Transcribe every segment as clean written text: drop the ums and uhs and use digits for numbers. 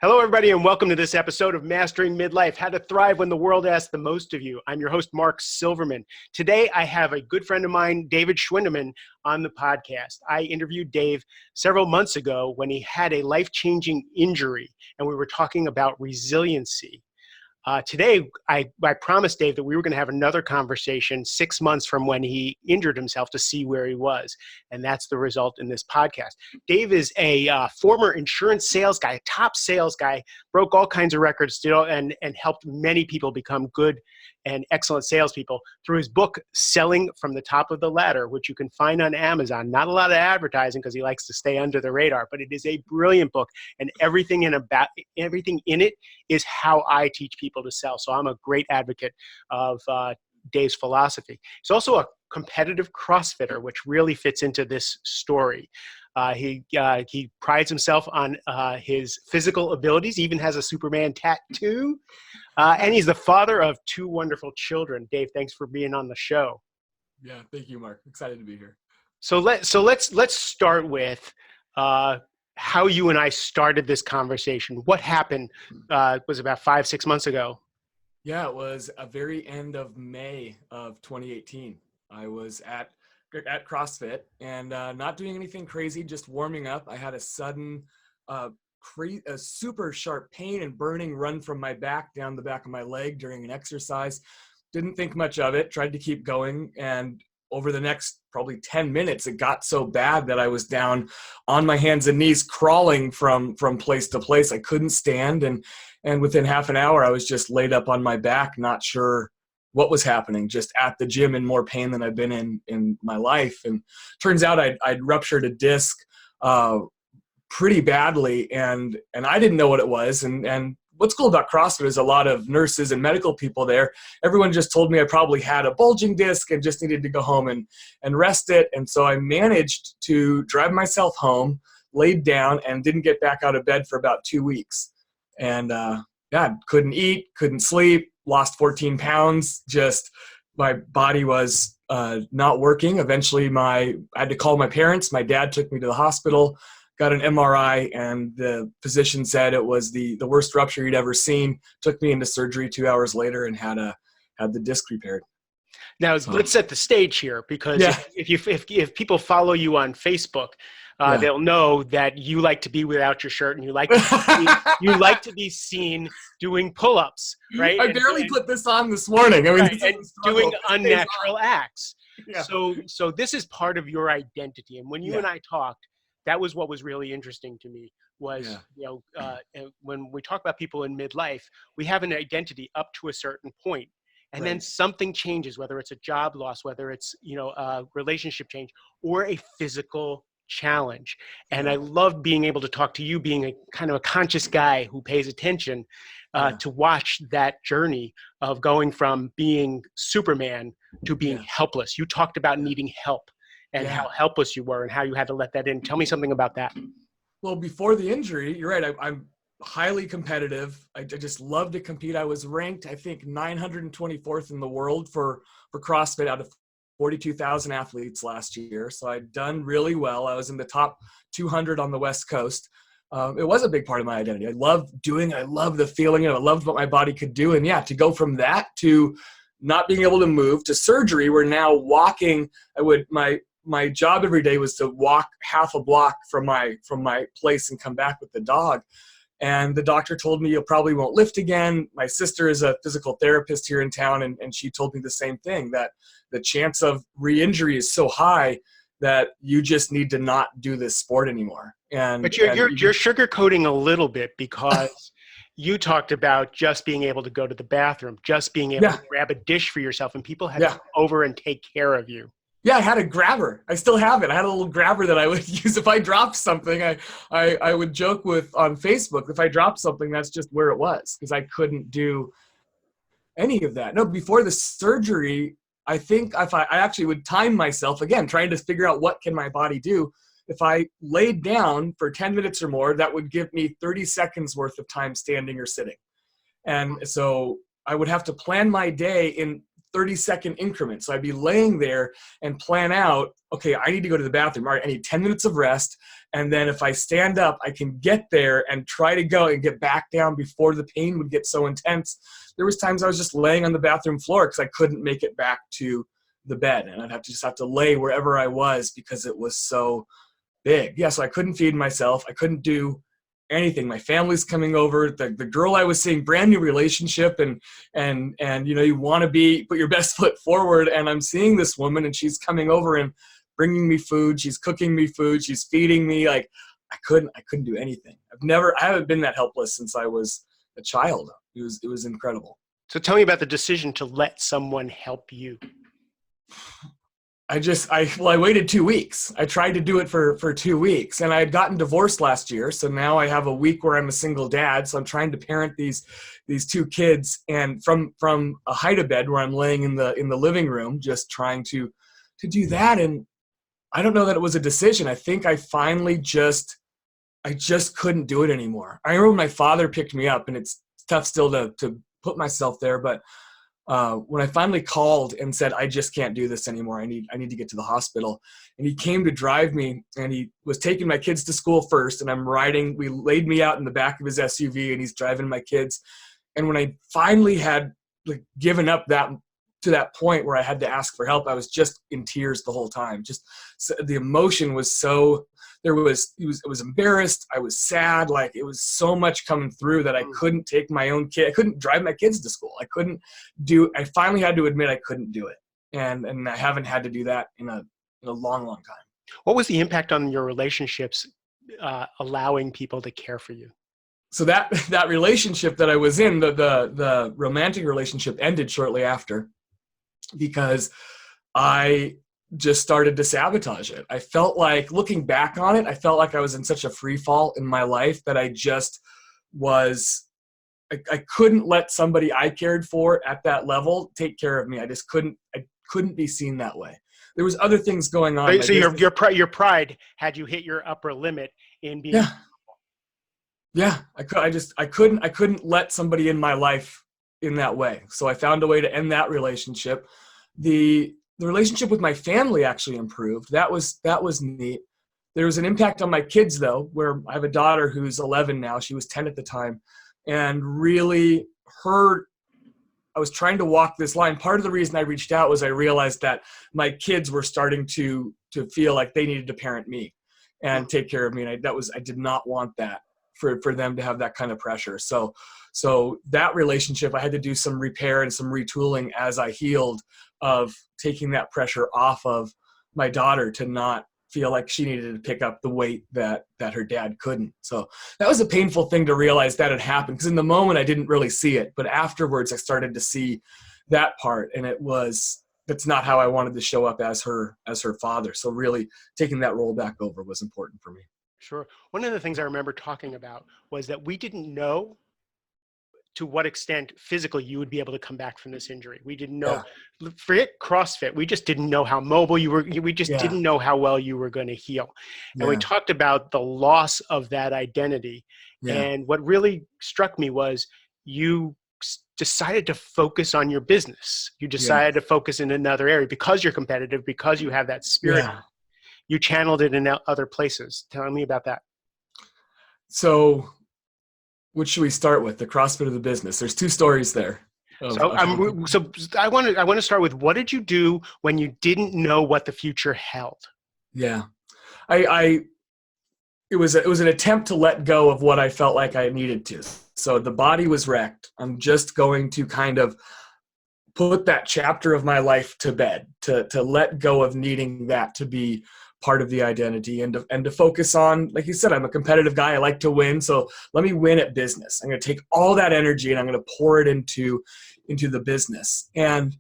Hello, everybody, and welcome to this episode of Mastering Midlife, How to Thrive When the World Asks the Most of You. I'm your host, Mark Silverman. Today, I have a good friend of mine, David Schwendiman, on the podcast. I interviewed Dave several months ago when he had a life-changing injury, and we were talking about resiliency. Today, I promised Dave that we were going to have another conversation 6 months from when he injured himself to see where he was. And that's the result in this podcast. Dave is a former insurance sales guy, a top sales guy, broke all kinds of records, and helped many people become good and excellent salespeople through his book, Selling from the Top of the Ladder, which you can find on Amazon. Not a lot of advertising because he likes to stay under the radar, but it is a brilliant book, and everything in it is how I teach people to sell. So I'm a great advocate of Dave's philosophy. He's also a competitive CrossFitter, which really fits into this story. He prides himself on his physical abilities, even has a Superman tattoo, and he's the father of two wonderful children. Dave, thanks for being on the show. Yeah, thank you, Mark. Excited to be here. So let's start with how you and I started this conversation. What happened was about 5-6 months ago. Yeah, it was a very end of May of 2018. I was at CrossFit and not doing anything crazy, just warming up. I had a sudden, a super sharp pain and burning run from my back down the back of my leg during an exercise. Didn't think much of it, tried to keep going, and over the next probably 10 minutes, it got so bad that I was down on my hands and knees crawling from place to place. I couldn't stand, and within half an hour, I was just laid up on my back, not sure what was happening, just at the gym in more pain than I've been in my life. And turns out I'd ruptured a disc pretty badly, and I didn't know what it was. And what's cool about CrossFit is a lot of nurses and medical people there. Everyone just told me I probably had a bulging disc and just needed to go home and rest it. And so I managed to drive myself home, laid down, and didn't get back out of bed for about 2 weeks. And couldn't eat, couldn't sleep, lost 14 pounds. Just my body was not working. Eventually I had to call my parents. My dad took me to the hospital, got an MRI, and the physician said it was the worst rupture he'd ever seen. Took me into surgery 2 hours later and had the disc repaired. Now, let's set the stage here, because if people follow you on Facebook, they'll know that you like to be without your shirt, and you like to be seen doing pull-ups, right? I barely put this on this morning. I mean, right, and doing unnatural acts. Yeah. So this is part of your identity. And when you and I talked, that was what was really interesting to me. Was when we talk about people in midlife, we have an identity up to a certain point. And then something changes, whether it's a job loss, whether it's, a relationship change, or a physical challenge. And I love being able to talk to you, being a kind of a conscious guy who pays attention to watch that journey of going from being Superman to being helpless. You talked about needing help and how helpless you were and how you had to let that in. Tell me something about that. Well, before the injury, you're right. I'm highly competitive. I just love to compete. I was ranked, I think, 924th in the world for CrossFit out of 42,000 athletes last year. So I'd done really well. I was in the top 200 on the West Coast. It was a big part of my identity. I loved the feeling, and I loved what my body could do. And to go from that to not being able to move to surgery, where now walking, my job every day was to walk half a block from my place and come back with the dog. And the doctor told me, you probably won't lift again. My sister is a physical therapist here in town, and she told me the same thing, that the chance of re-injury is so high that you just need to not do this sport anymore. But you're sugarcoating a little bit, because you talked about just being able to go to the bathroom, just being able to grab a dish for yourself, and people had to come over and take care of you. Yeah, I had a grabber. I still have it. I had a little grabber that I would use if I dropped something. I would joke on Facebook, if I dropped something, that's just where it was, because I couldn't do any of that. No, before the surgery, I think I actually would time myself, again, trying to figure out what can my body do. If I laid down for 10 minutes or more, that would give me 30 seconds worth of time standing or sitting. And so I would have to plan my day in 30-second increments. So I'd be laying there and plan out, okay, I need to go to the bathroom. All right, I need 10 minutes of rest. And then if I stand up, I can get there and try to go and get back down before the pain would get so intense. There was times I was just laying on the bathroom floor because I couldn't make it back to the bed, and I'd just have to lay wherever I was because it was so big. Yeah, so I couldn't feed myself. I couldn't do anything. My family's coming over. The girl I was seeing, brand new relationship, and you want to put your best foot forward. And I'm seeing this woman, and she's coming over and bringing me food. She's cooking me food. She's feeding me. Like I couldn't do anything. I haven't been that helpless since I was a child. It was incredible. So tell me about the decision to let someone help you. I waited 2 weeks. I tried to do it for 2 weeks, and I had gotten divorced last year. So now I have a week where I'm a single dad. So I'm trying to parent these 2 kids, and from a hide-a-bed where I'm laying in the living room, just trying to do that. And I don't know that it was a decision. I think I finally I just couldn't do it anymore. I remember when my father picked me up, and it's tough still to put myself there, but when I finally called and said, I just can't do this anymore. I need to get to the hospital. And he came to drive me, and he was taking my kids to school first. And we laid me out in the back of his SUV, and he's driving my kids. And when I finally had given up to that point where I had to ask for help, I was just in tears the whole time. Just the emotion was so, I was embarrassed. I was sad. Like it was so much coming through that I couldn't take my own kid. I couldn't drive my kids to school. I finally had to admit I couldn't do it. And I haven't had to do that in a long, long time. What was the impact on your relationships, allowing people to care for you? So that relationship that I was in, the romantic relationship, ended shortly after because I just started to sabotage it. I felt like, looking back on it, I felt like I was in such a free fall in my life that I couldn't let somebody I cared for at that level take care of me. I couldn't be seen that way. There was other things going on. So your pride had you hit your upper limit in being. Yeah. I couldn't let somebody in my life in that way. So I found a way to end that relationship. The relationship with my family actually improved. That was neat. There was an impact on my kids though, where I have a daughter who's 11 now. She was 10 at the time. And really I was trying to walk this line. Part of the reason I reached out was I realized that my kids were starting to feel like they needed to parent me and take care of me. And I did not want that for them to have that kind of pressure. So that relationship, I had to do some repair and some retooling as I healed, of taking that pressure off of my daughter to not feel like she needed to pick up the weight that her dad couldn't. So that was a painful thing to realize that had happened, because in the moment I didn't really see it, but afterwards I started to see that part, and that's not how I wanted to show up as her father. So really taking that role back over was important for me. Sure. One of the things I remember talking about was that we didn't know to what extent physically you would be able to come back from this injury. We didn't know. Yeah. Forget CrossFit. We just didn't know how mobile you were. We just didn't know how well you were going to heal. And we talked about the loss of that identity. Yeah. And what really struck me was you decided to focus on your business. You decided to focus in another area because you're competitive, because you have that spirit. Yeah. You channeled it in other places. Tell me about that. So what should we start with? The CrossFit or the business? There's 2 stories there. So I want to start with, what did you do when you didn't know what the future held? Yeah, it was an attempt to let go of what I felt like I needed to. So the body was wrecked. I'm just going to kind of put that chapter of my life to bed, to let go of needing that to be part of the identity, and to focus on, like you said, I'm a competitive guy. I like to win. So let me win at business. I'm going to take all that energy and I'm going to pour it into the business. And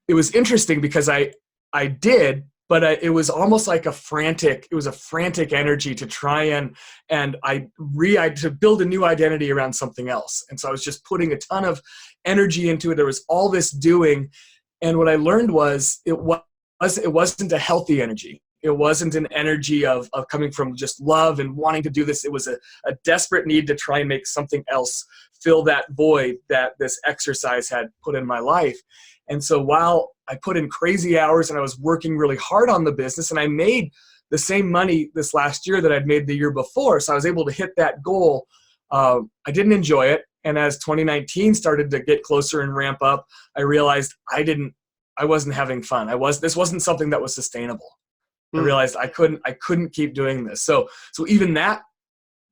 it was interesting because I did, but it was almost like a frantic energy to try and to build a new identity around something else. And so I was just putting a ton of energy into it. There was all this doing. And what I learned was it wasn't a healthy energy. It wasn't an energy of coming from just love and wanting to do this. It was a desperate need to try and make something else fill that void that this exercise had put in my life. And so while I put in crazy hours and I was working really hard on the business, and I made the same money this last year that I'd made the year before. So I was able to hit that goal. I didn't enjoy it. And as 2019 started to get closer and ramp up, I realized I wasn't having fun. This wasn't something that was sustainable. I realized I couldn't keep doing this. So even that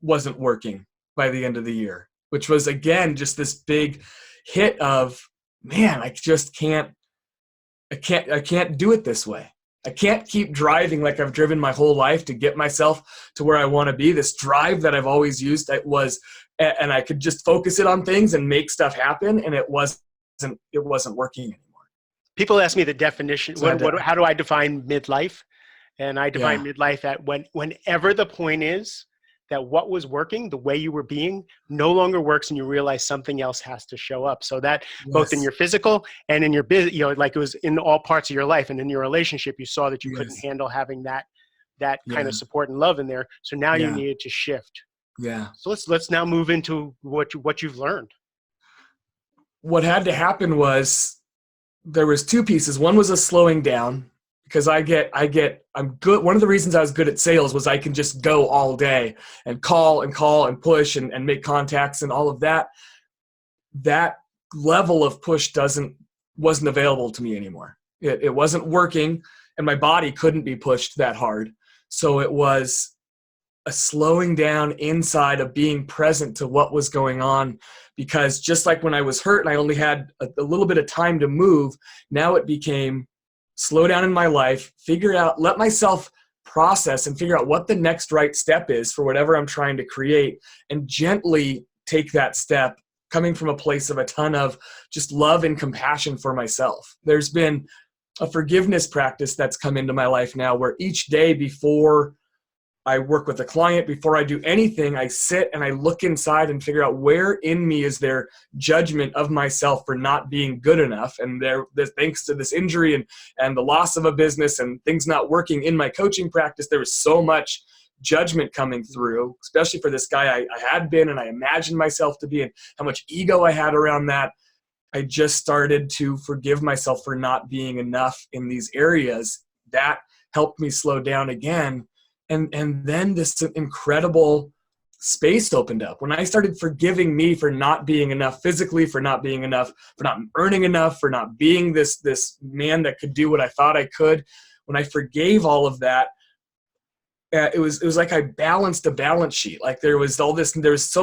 wasn't working by the end of the year, which was again, just this big hit of, man, I can't do it this way. I can't keep driving like I've driven my whole life to get myself to where I want to be. This drive that I've always used, and I could just focus it on things and make stuff happen. And it wasn't working anymore. People ask me the definition. How do I define midlife? And I define midlife at whenever the point is that what was working, the way you were being, no longer works, and you realize something else has to show up. So that both in your physical and in your business, like it was in all parts of your life, and in your relationship, you saw that you couldn't handle having that kind of support and love in there. So now you needed to shift. Yeah. So let's now move into what you've learned. What had to happen was there was two pieces. One was a slowing down, because I'm good. One of the reasons I was good at sales was I can just go all day and call and push and make contacts and all of that. That level of push wasn't available to me anymore. It wasn't working, and my body couldn't be pushed that hard. So it was a slowing down inside of being present to what was going on, because just like when I was hurt and I only had a little bit of time to move, now it became slow down in my life, let myself process and figure out what the next right step is for whatever I'm trying to create, and gently take that step, coming from a place of a ton of just love and compassion for myself. There's been a forgiveness practice that's come into my life now, where each day before I work with a client, before I do anything, I sit and I look inside and figure out where in me is there judgment of myself for not being good enough. And thanks to this injury and the loss of a business and things not working in my coaching practice, there was so much judgment coming through, especially for this guy I had been and I imagined myself to be, and how much ego I had around that. I just started to forgive myself for not being enough in these areas. That helped me slow down again. And then this incredible space opened up when I started forgiving me for not being enough physically, for not being enough, for not earning enough, for not being this man that could do what I thought I could. When I forgave all of that, it was like I balanced a balance sheet. Like there was so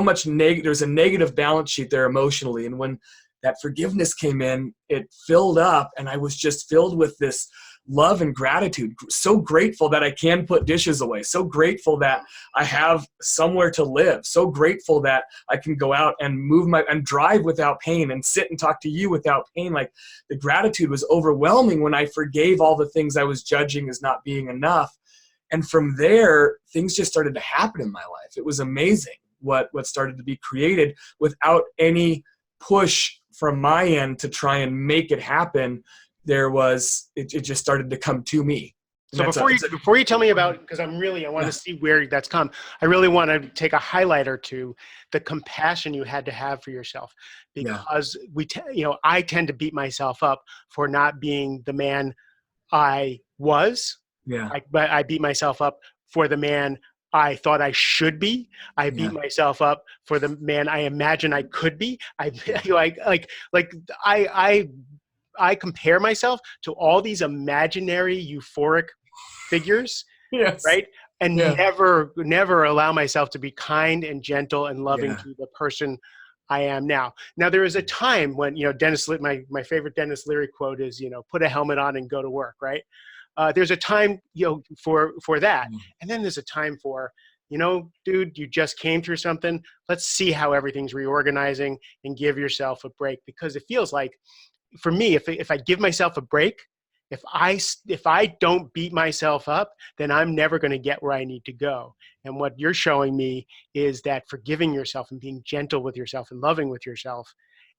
much there's a negative balance sheet there emotionally. And when that forgiveness came in, it filled up, and I was just filled with this love and gratitude. So grateful that I can put dishes away. So grateful that I have somewhere to live. So grateful that I can go out and and drive without pain and sit and talk to you without pain. Like the gratitude was overwhelming when I forgave all the things I was judging as not being enough. And from there, things just started to happen in my life. It was amazing what started to be created without any push from my end to try and make it happen. It just started to come to me. So before you tell me about, because I want to see where that's come. I really want to take a highlighter to the compassion you had to have for yourself, because I tend to beat myself up for not being the man I was. Yeah. But I beat myself up for the man I thought I should be. I beat myself up for the man I imagine I could be. I compare myself to all these imaginary euphoric figures, right? And never allow myself to be kind and gentle and loving to the person I am now. Now, there is a time when, Dennis, my favorite Dennis Leary quote is, put a helmet on and go to work, right? There's a time, for that. And then there's a time for, dude, you just came through something. Let's see how everything's reorganizing, and give yourself a break. Because it feels like, for me, if I give myself a break, if I don't beat myself up, then I'm never going to get where I need to go. And what you're showing me is that forgiving yourself and being gentle with yourself and loving with yourself,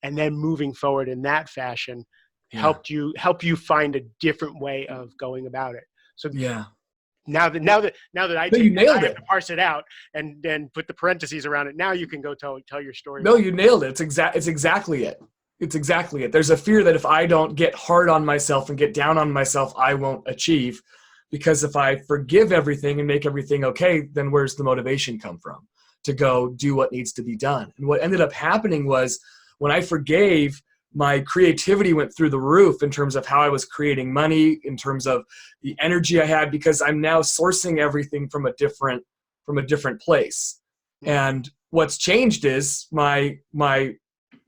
and then moving forward in that fashion, help you find a different way of going about it. So now that I have to parse it out and then put the parentheses around it, now you can go tell your story. No, you nailed it. It's exactly it. It's exactly it. There's a fear that if I don't get hard on myself and get down on myself, I won't achieve. Because if I forgive everything and make everything okay, then where's the motivation come from to go do what needs to be done? And what ended up happening was when I forgave, my creativity went through the roof in terms of how I was creating money, in terms of the energy I had, because I'm now sourcing everything from a different place. And what's changed is my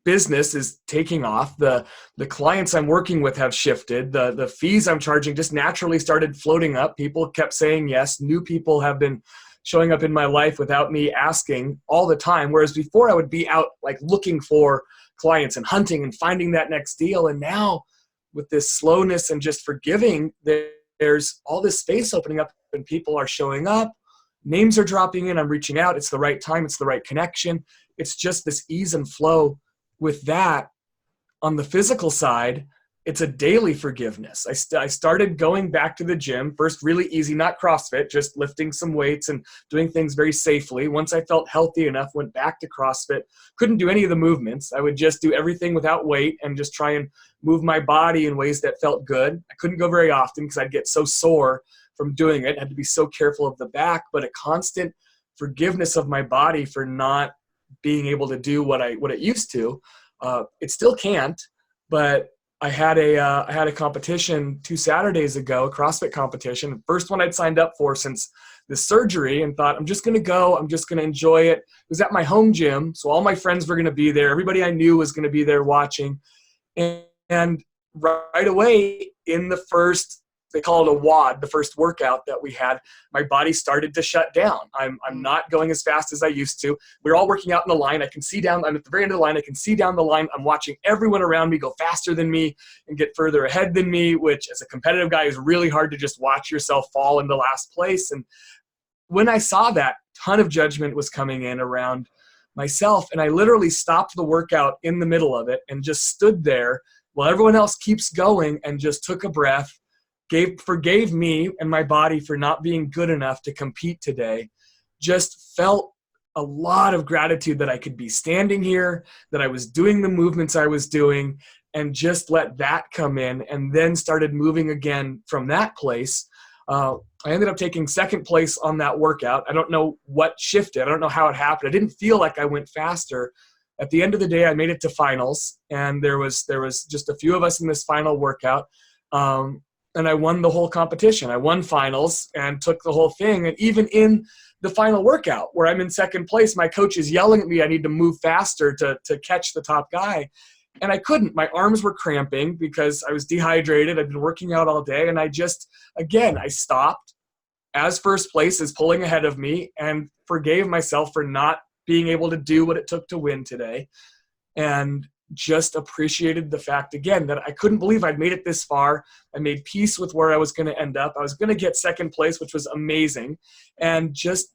business is taking off. The clients I'm working with have shifted. The fees I'm charging just naturally started floating up. People kept saying yes. New people have been showing up in my life without me asking all the time. Whereas before I would be out like looking for clients and hunting and finding that next deal. And now with this slowness and just forgiving, there's all this space opening up and people are showing up. Names are dropping in. I'm reaching out. It's the right time. It's the right connection. It's just this ease and flow. With that, on the physical side, it's a daily forgiveness. I started going back to the gym, first really easy, not CrossFit, just lifting some weights and doing things very safely. Once I felt healthy enough, went back to CrossFit. Couldn't do any of the movements. I would just do everything without weight and just try and move my body in ways that felt good. I couldn't go very often because I'd get so sore from doing it. I had to be so careful of the back, but a constant forgiveness of my body for not being able to do what it used to. It still can't, but I had a competition 2 Saturdays ago, a CrossFit competition, first one I'd signed up for since the surgery, and thought, I'm just going to go. I'm just going to enjoy it. It was at my home gym, so all my friends were going to be there. Everybody I knew was going to be there watching. And right away in the first, they call it a WOD, the first workout that we had, my body started to shut down. I'm not going as fast as I used to. We're all working out in the line. I can see down, I'm at the very end of the line. I can see down the line. I'm watching everyone around me go faster than me and get further ahead than me, which as a competitive guy is really hard to just watch yourself fall into last place. And when I saw that, ton of judgment was coming in around myself. And I literally stopped the workout in the middle of it and just stood there while everyone else keeps going and just took a breath, forgave me and my body for not being good enough to compete today. Just felt a lot of gratitude that I could be standing here, that I was doing the movements I was doing, and just let that come in, and then started moving again from that place. I ended up taking second place on that workout. I don't know what shifted. I don't know how it happened. I didn't feel like I went faster. At the end of the day, I made it to finals, and there was just a few of us in this final workout. And I won the whole competition. I won finals and took the whole thing. And even in the final workout where I'm in second place, my coach is yelling at me, I need to move faster to catch the top guy. And I couldn't. My arms were cramping because I was dehydrated. I'd been working out all day. And I just, again, I stopped as first place is pulling ahead of me and forgave myself for not being able to do what it took to win today. And just appreciated the fact, again, that I couldn't believe I'd made it this far. I made peace with where I was going to end up. I was going to get second place, which was amazing. And just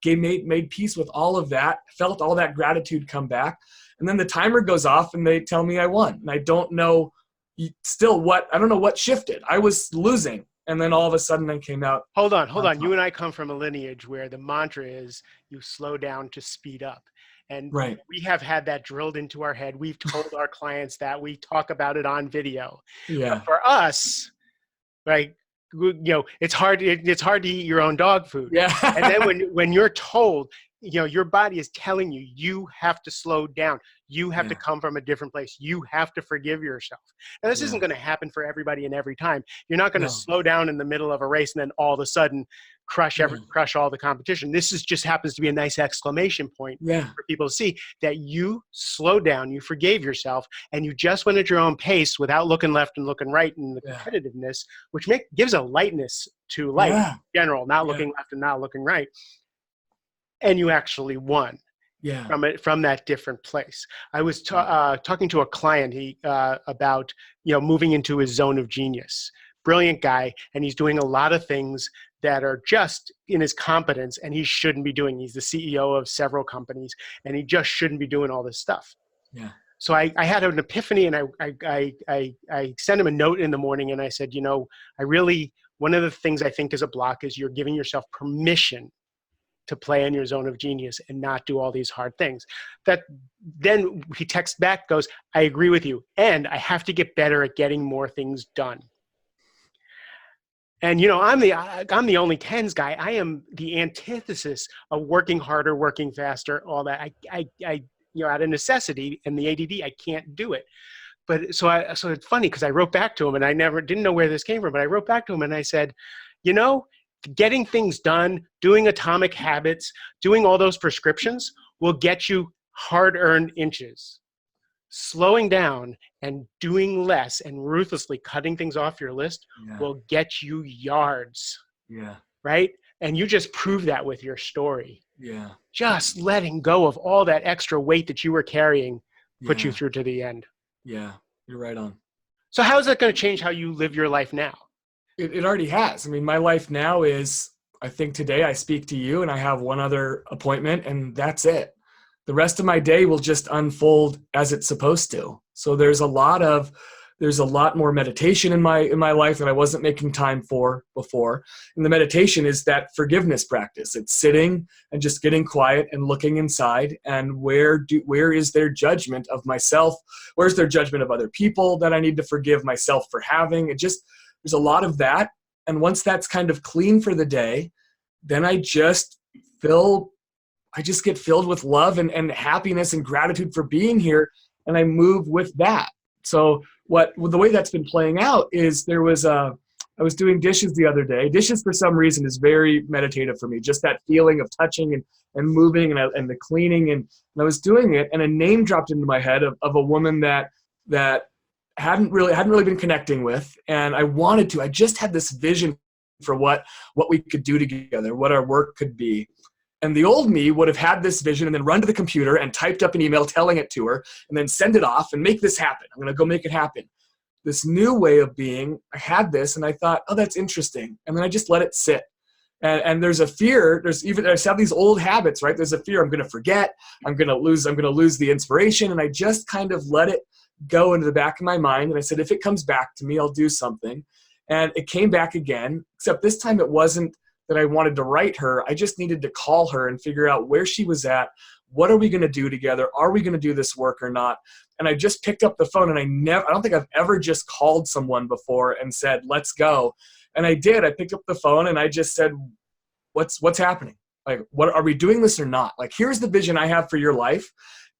made peace with all of that, felt all that gratitude come back. And then the timer goes off and they tell me I won. And I don't know what shifted. I was losing. And then all of a sudden I came out. Hold on. You and I come from a lineage where the mantra is you slow down to speed up. And right. We have had that drilled into our head. We've told our clients that. We talk about it on video. Yeah. But for us, right, it's hard to eat your own dog food. Yeah. And then when you're told, your body is telling you, you have to slow down. You have to come from a different place. You have to forgive yourself. Now, this isn't going to happen for everybody and every time. You're not going to slow down in the middle of a race and then all of a sudden crush all the competition. This just happens to be a nice exclamation point for people to see that you slowed down, you forgave yourself, and you just went at your own pace without looking left and looking right in the competitiveness, which gives a lightness to life in general, not looking left and not looking right. And you actually won from that different place. I was talking to a client about moving into his zone of genius. Brilliant guy, and he's doing a lot of things that are just in his competence, and he shouldn't be doing. He's the CEO of several companies, and he just shouldn't be doing all this stuff. Yeah. So I had an epiphany, and I sent him a note in the morning, and I said, one of the things I think is a block is you're giving yourself permission to play in your zone of genius and not do all these hard things. That then he texts back, goes, I agree with you. And I have to get better at getting more things done. And I'm the only tens guy. I am the antithesis of working harder, working faster, all that. Out of necessity and the ADD, I can't do it. But so it's funny because I wrote back to him, and I didn't know where this came from, but I wrote back to him and I said, getting things done, doing atomic habits, doing all those prescriptions will get you hard-earned inches. Slowing down and doing less and ruthlessly cutting things off your list will get you yards. Yeah. Right? And you just prove that with your story. Yeah. Just letting go of all that extra weight that you were carrying put you through to the end. Yeah. You're right on. So how is that going to change how you live your life now? It already has. I mean, my life now is, I think today I speak to you and I have one other appointment and that's it. The rest of my day will just unfold as it's supposed to. So there's a lot more meditation in my life that I wasn't making time for before. And the meditation is that forgiveness practice. It's sitting and just getting quiet and looking inside, and where is their judgment of myself? Where's their judgment of other people that I need to forgive myself for having? There's a lot of that. And once that's kind of clean for the day, then I just get filled with love and happiness and gratitude for being here. And I move with that. So the way that's been playing out is I was doing dishes the other day. Dishes for some reason is very meditative for me. Just that feeling of touching and moving and the cleaning. And I was doing it and a name dropped into my head of a woman that hadn't really been connecting with. And I just had this vision for what we could do together, what our work could be. And the old me would have had this vision and then run to the computer and typed up an email telling it to her and then send it off and make this happen. I'm going to go make it happen. This new way of being, I had this and I thought, oh, that's interesting. And then I just let it sit. And there's a fear. I have these old habits, right? There's a fear. I'm going to forget. I'm going to lose the inspiration. And I just kind of let it go into the back of my mind. And I said, if it comes back to me, I'll do something. And it came back again, except this time it wasn't that I wanted to write her. I just needed to call her and figure out where she was at. What are we going to do together? Are we going to do this work or not? And I just picked up the phone and I don't think I've ever just called someone before and said, let's go. And I did. I picked up the phone and I just said, what's happening? Like, what are we doing this or not? Like, here's the vision I have for your life.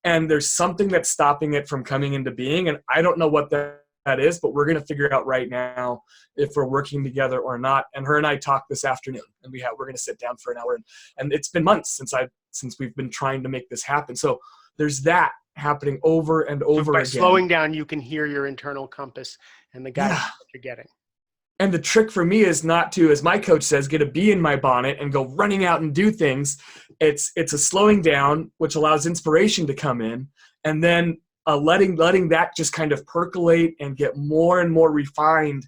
And there's something that's stopping it from coming into being. And I don't know what that is, but we're going to figure out right now if we're working together or not. And her and I talked this afternoon, and we're going to sit down for an hour. And it's been months since we've been trying to make this happen. So there's that happening over and over again. By slowing down, you can hear your internal compass and the guidance that you're getting. And the trick for me is not to, as my coach says, get a bee in my bonnet and go running out and do things. It's a slowing down, which allows inspiration to come in, and then letting that just kind of percolate and get more and more refined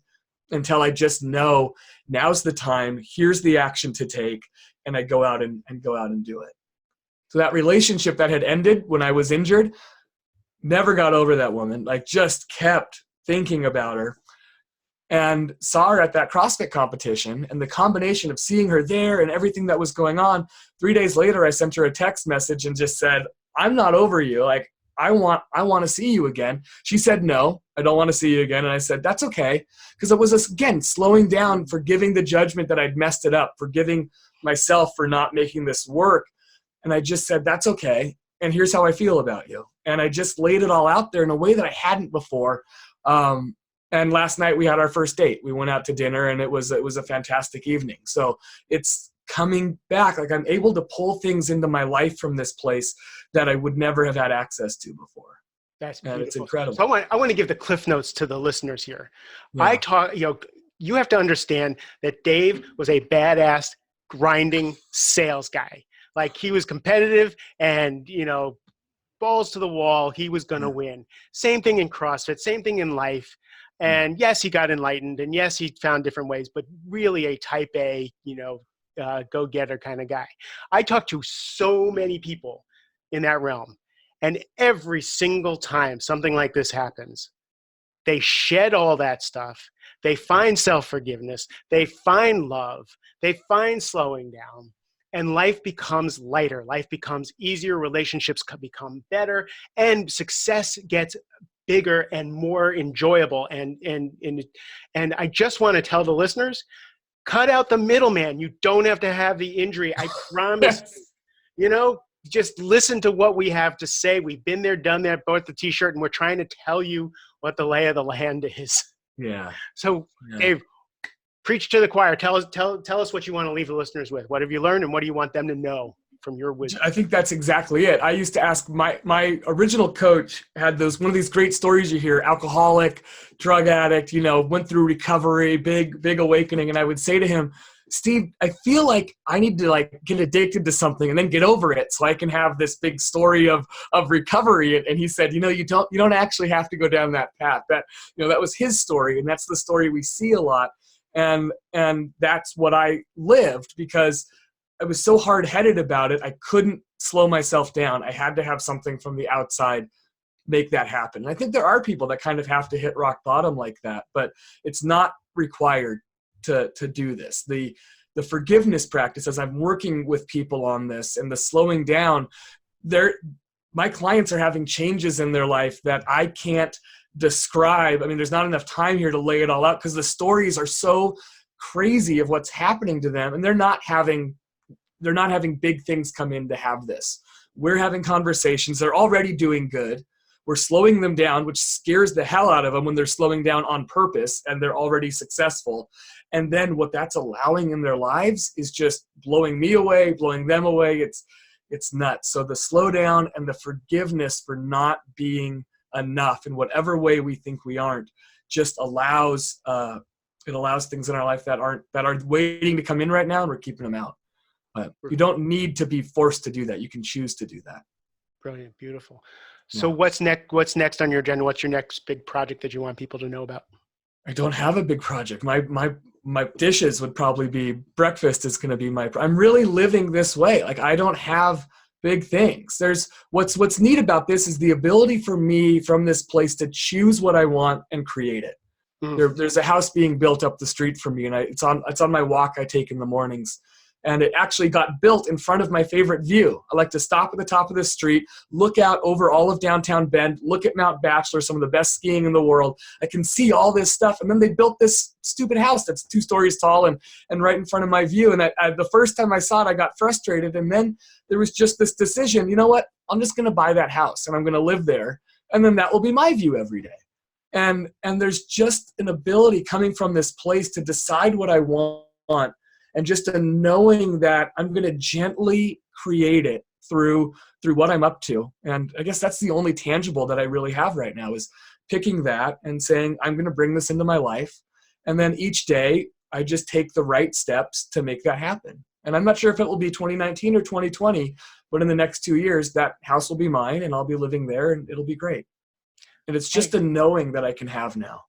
until I just know now's the time, here's the action to take, and I go out and do it. So that relationship that had ended when I was injured, never got over that woman, like just kept thinking about her, and saw her at that CrossFit competition, and the combination of seeing her there and everything that was going on, 3 days later, I sent her a text message and just said, I'm not over you. Like, I want to see you again. She said, no, I don't want to see you again. And I said, that's okay. Because it was, again, slowing down, forgiving the judgment that I'd messed it up, forgiving myself for not making this work. And I just said, that's okay. And here's how I feel about you. And I just laid it all out there in a way that I hadn't before. And last night we had our first date. We went out to dinner and it was a fantastic evening. So it's coming back. Like, I'm able to pull things into my life from this place that I would never have had access to before. That's beautiful. And it's incredible. So I want to give the cliff notes to the listeners here. Yeah. You have to understand that Dave was a badass grinding sales guy. Like, he was competitive and, balls to the wall. He was going to win. Same thing in CrossFit, same thing in life. And yes, he got enlightened, and yes, he found different ways, but really a type A, go-getter kind of guy. I talked to so many people in that realm, and every single time something like this happens, they shed all that stuff. They find self-forgiveness. They find love. They find slowing down, and life becomes lighter. Life becomes easier. Relationships become better, and success gets bigger and more enjoyable. And I just want to tell the listeners, Cut out the middleman. You don't have to have the injury. I promise. Yes. You know, just listen to what we have to say. We've been there, done that, bought the t-shirt, and we're trying to tell you what the lay of the land is. Yeah. So, Yeah. Dave, preach to the choir. Tell us what you want to leave the listeners with. What have you learned, and what do you want them to know from your wisdom? I think that's exactly it. I used to ask my original coach had one of these great stories you hear, alcoholic, drug addict, went through recovery, big awakening. And I would say to him, Steve, I feel like I need to get addicted to something and then get over it so I can have this big story of recovery. And he said, you don't actually have to go down that path. That was his story, and that's the story we see a lot. And that's what I lived, because I was so hard-headed about it. I couldn't slow myself down. I had to have something from the outside make that happen. And I think there are people that kind of have to hit rock bottom like that, but it's not required to do this. The forgiveness practice, as I'm working with people on this, and the slowing down, my clients are having changes in their life that I can't describe. I mean, there's not enough time here to lay it all out, because the stories are so crazy of what's happening to them, and they're not having big things come in to have this. We're having conversations. They're already doing good. We're slowing them down, which scares the hell out of them when they're slowing down on purpose and they're already successful. And then what that's allowing in their lives is just blowing me away, blowing them away. It's nuts. So the slowdown and the forgiveness for not being enough in whatever way we think we aren't just allows things in our life that are waiting to come in right now, and we're keeping them out. But you don't need to be forced to do that. You can choose to do that. Brilliant. Beautiful. So what's next on your agenda? What's your next big project that you want people to know about? I don't have a big project. My dishes would probably be breakfast is going to be I'm really living this way. I don't have big things. There's what's neat about this is the ability for me from this place to choose what I want and create it. There's a house being built up the street from me, and it's on my walk I take in the mornings. And it actually got built in front of my favorite view. I like to stop at the top of the street, look out over all of downtown Bend, look at Mount Bachelor, some of the best skiing in the world. I can see all this stuff. And then they built this stupid house that's 2 stories tall and right in front of my view. And the first time I saw it, I got frustrated. And then there was just this decision, you know what? I'm just going to buy that house and I'm going to live there. And then that will be my view every day. And there's just an ability coming from this place to decide what I want. And just a knowing that I'm going to gently create it through what I'm up to. And I guess that's the only tangible that I really have right now, is picking that and saying, I'm going to bring this into my life. And then each day I just take the right steps to make that happen. And I'm not sure if it will be 2019 or 2020, but in the next 2 years, that house will be mine and I'll be living there and it'll be great. And it's just a knowing that I can have now.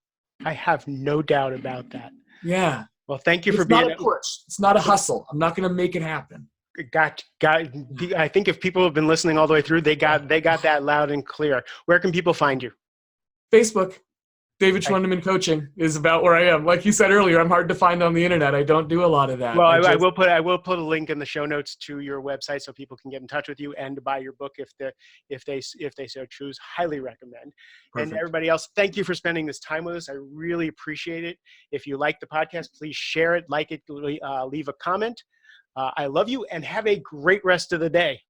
I have no doubt about that. Yeah. Well, thank you for being. It's not a push. It's not a hustle. I'm not going to make it happen. Got. I think if people have been listening all the way through, they got that loud and clear. Where can people find you? Facebook. David Schwendiman Coaching is about where I am. Like you said earlier, I'm hard to find on the internet. I don't do a lot of that. Well, I will put a link in the show notes to your website so people can get in touch with you and to buy your book if they so choose. Highly recommend. Perfect. And everybody else, thank you for spending this time with us. I really appreciate it. If you like the podcast, please share it, like it, leave a comment. I love you and have a great rest of the day.